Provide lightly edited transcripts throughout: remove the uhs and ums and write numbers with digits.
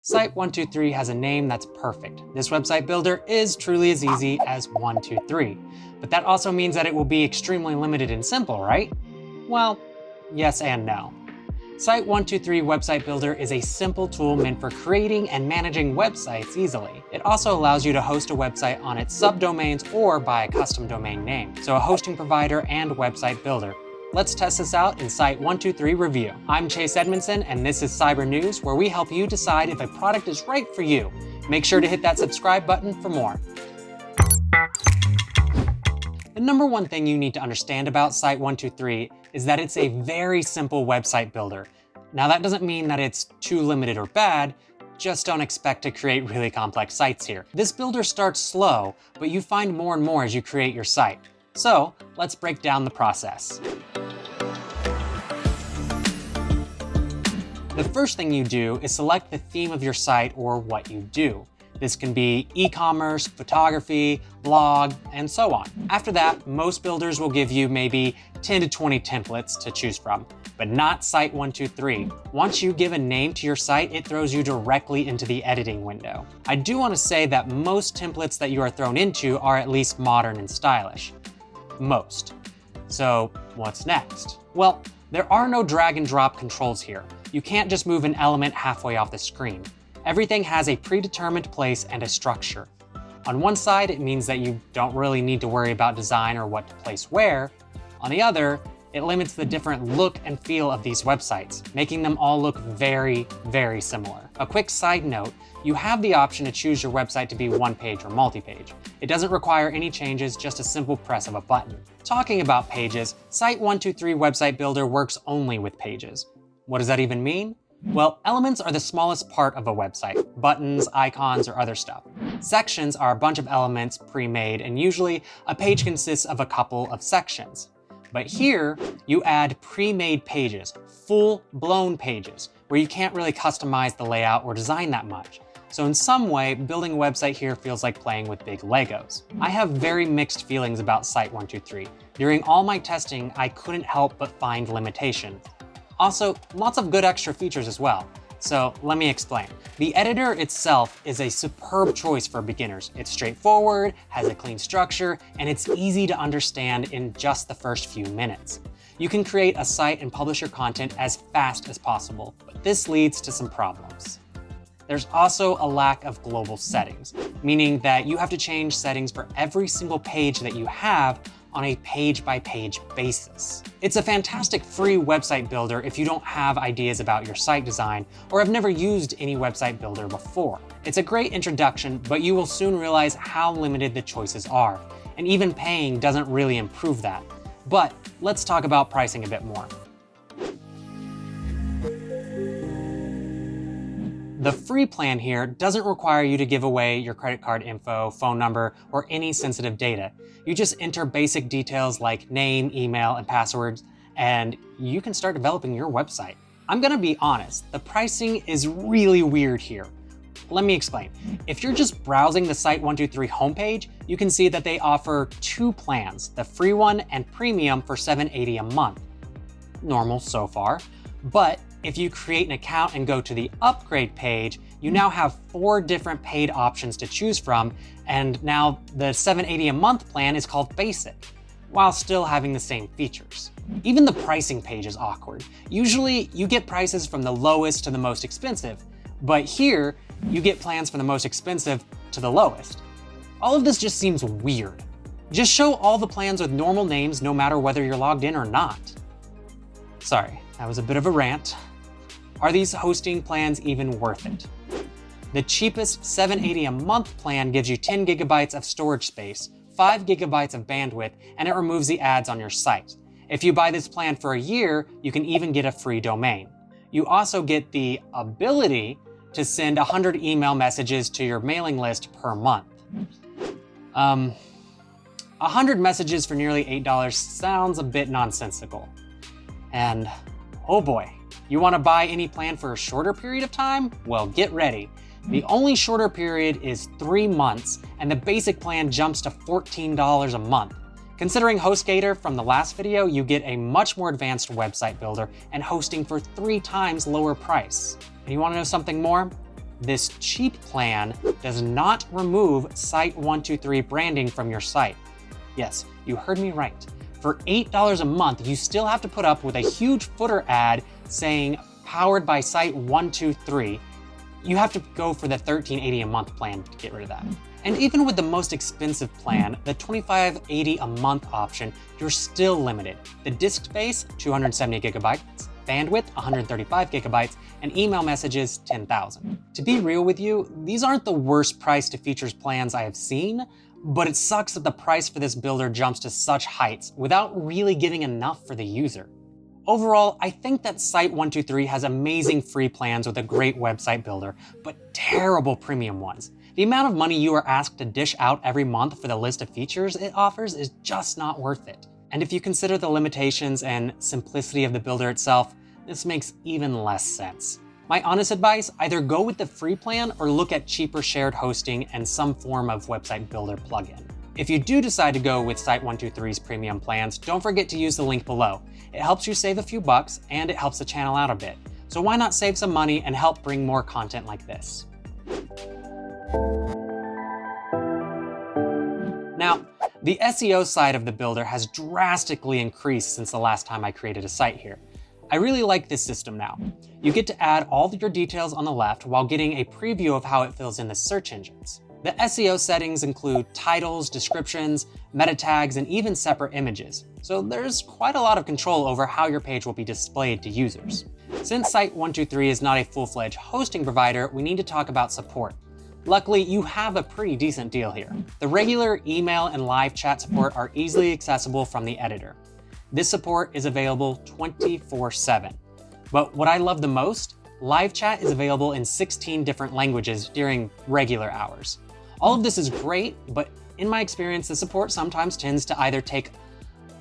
Site123 has a name that's perfect. This website builder is truly as easy as 1, 2, 3. But that also means that it will be extremely limited and simple, right? Well, yes and no. Site123 Website Builder is a simple tool meant for creating and managing websites easily. It also allows you to host a website on its subdomains or by a custom domain name, so a hosting provider and website builder. Let's test this out in Site123 Review. I'm Chase Edmondson, and this is Cyber News, where we help you decide if a product is right for you. Make sure to hit that subscribe button for more. The number one thing you need to understand about Site123 is that it's a very simple website builder. Now that doesn't mean that it's too limited or bad, just don't expect to create really complex sites here. This builder starts slow, but you find more and more as you create your site. So let's break down the process. The first thing you do is select the theme of your site or what you do. This can be e-commerce, photography, blog, and so on. After that, most builders will give you maybe 10 to 20 templates to choose from, but not Site123. Once you give a name to your site, it throws you directly into the editing window. I do want to say that most templates that you are thrown into are at least modern and stylish. Most. So what's next? Well, there are no drag and drop controls here. You can't just move an element halfway off the screen. Everything has a predetermined place and a structure. On one side, it means that you don't really need to worry about design or what to place where. On the other, it limits the different look and feel of these websites, making them all look very, very similar. A quick side note, you have the option to choose your website to be one-page or multi-page. It doesn't require any changes, just a simple press of a button. Talking about pages, Site123 Website Builder works only with pages. What does that even mean? Well, elements are the smallest part of a website, buttons, icons, or other stuff. Sections are a bunch of elements pre-made, and usually a page consists of a couple of sections. But here, you add pre-made pages, full-blown pages, where you can't really customize the layout or design that much. So in some way, building a website here feels like playing with big Legos. I have very mixed feelings about Site123. During all my testing, I couldn't help but find limitations. Also, lots of good extra features as well. So let me explain. The editor itself is a superb choice for beginners. It's straightforward, has a clean structure, and it's easy to understand in just the first few minutes. You can create a site and publish your content as fast as possible, but this leads to some problems. There's also a lack of global settings, meaning that you have to change settings for every single page that you have on a page-by-page basis. It's a fantastic free website builder if you don't have ideas about your site design or have never used any website builder before. It's a great introduction, but you will soon realize how limited the choices are, and even paying doesn't really improve that. But let's talk about pricing a bit more. The free plan here doesn't require you to give away your credit card info, phone number, or any sensitive data. You just enter basic details like name, email, and passwords, and you can start developing your website. I'm gonna be honest, the pricing is really weird here. Let me explain. If you're just browsing the Site123 homepage, you can see that they offer two plans, the free one and premium for $7.80 a month. Normal so far, but if you create an account and go to the upgrade page, you now have 4 different paid options to choose from, and now the $7.80 a month plan is called Basic, while still having the same features. Even the pricing page is awkward. Usually, you get prices from the lowest to the most expensive, but here, you get plans from the most expensive to the lowest. All of this just seems weird. Just show all the plans with normal names no matter whether you're logged in or not. Sorry, that was a bit of a rant. Are these hosting plans even worth it? The cheapest $7.80 a month plan gives you 10 gigabytes of storage space, 5 gigabytes of bandwidth, and it removes the ads on your site. If you buy this plan for a year, you can even get a free domain. You also get the ability to send 100 email messages to your mailing list per month. 100 messages for nearly $8 sounds a bit nonsensical. And oh boy, you want to buy any plan for a shorter period of time? Well, get ready. The only shorter period is 3 months, and the basic plan jumps to $14 a month. Considering HostGator from the last video, you get a much more advanced website builder and hosting for 3 times lower price. And you want to know something more? this cheap plan does not remove Site123 branding from your site. Yes, you heard me right. For $8 a month, you still have to put up with a huge footer ad saying powered by Site123. You have to go for the $13.80 a month plan to get rid of that. And even with the most expensive plan, the $25.80 a month option, you're still limited. The disk space, 270 gigabytes, bandwidth, 135 gigabytes, and email messages, 10,000. To be real with you, these aren't the worst price to features plans I have seen, but it sucks that the price for this builder jumps to such heights without really giving enough for the user. Overall, I think that Site123 has amazing free plans with a great website builder, but terrible premium ones. The amount of money you are asked to dish out every month for the list of features it offers is just not worth it. And if you consider the limitations and simplicity of the builder itself, this makes even less sense. My honest advice, either go with the free plan or look at cheaper shared hosting and some form of website builder plugin. If you do decide to go with Site123's premium plans, don't forget to use the link below. It helps you save a few bucks and it helps the channel out a bit. So why not save some money and help bring more content like this? Now, the SEO side of the builder has drastically increased since the last time I created a site here. I really like this system now. You get to add all your details on the left while getting a preview of how it fills in the search engines. The SEO settings include titles, descriptions, meta tags, and even separate images. So there's quite a lot of control over how your page will be displayed to users. Since Site123 is not a full-fledged hosting provider, we need to talk about support. Luckily, you have a pretty decent deal here. The regular email and live chat support are easily accessible from the editor. This support is available 24/7. But what I love the most, live chat is available in 16 different languages during regular hours. All of this is great, but in my experience, the support sometimes tends to either take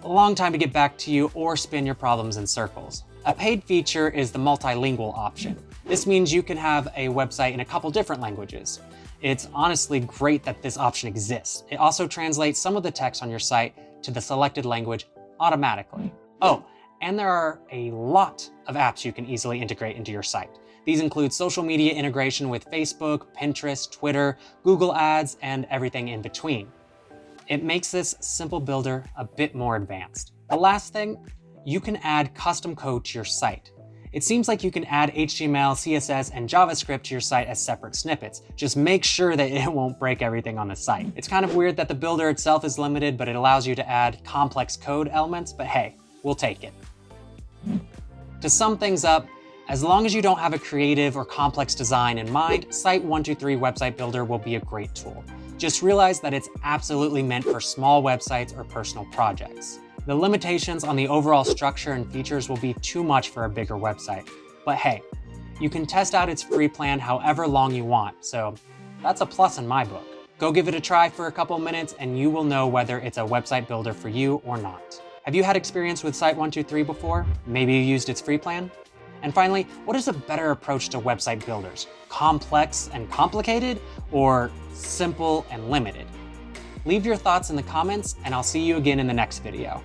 a long time to get back to you or spin your problems in circles. A paid feature is the multilingual option. This means you can have a website in a couple different languages. It's honestly great that this option exists. It also translates some of the text on your site to the selected language automatically. Oh, and there are a lot of apps you can easily integrate into your site. These include social media integration with Facebook, Pinterest, Twitter, Google Ads, and everything in between. It makes this simple builder a bit more advanced. The last thing, you can add custom code to your site. It seems like you can add HTML, CSS, and JavaScript to your site as separate snippets. Just make sure that it won't break everything on the site. It's kind of weird that the builder itself is limited, but it allows you to add complex code elements, but hey, we'll take it. To sum things up, as long as you don't have a creative or complex design in mind, Site123 Website Builder will be a great tool. Just realize that it's absolutely meant for small websites or personal projects. The limitations on the overall structure and features will be too much for a bigger website. But hey, you can test out its free plan however long you want, so that's a plus in my book. Go give it a try for a couple minutes and you will know whether it's a website builder for you or not. Have you had experience with Site123 before? Maybe you used its free plan? And finally, what is a better approach to website builders? Complex and complicated, or simple and limited? Leave your thoughts in the comments, and I'll see you again in the next video.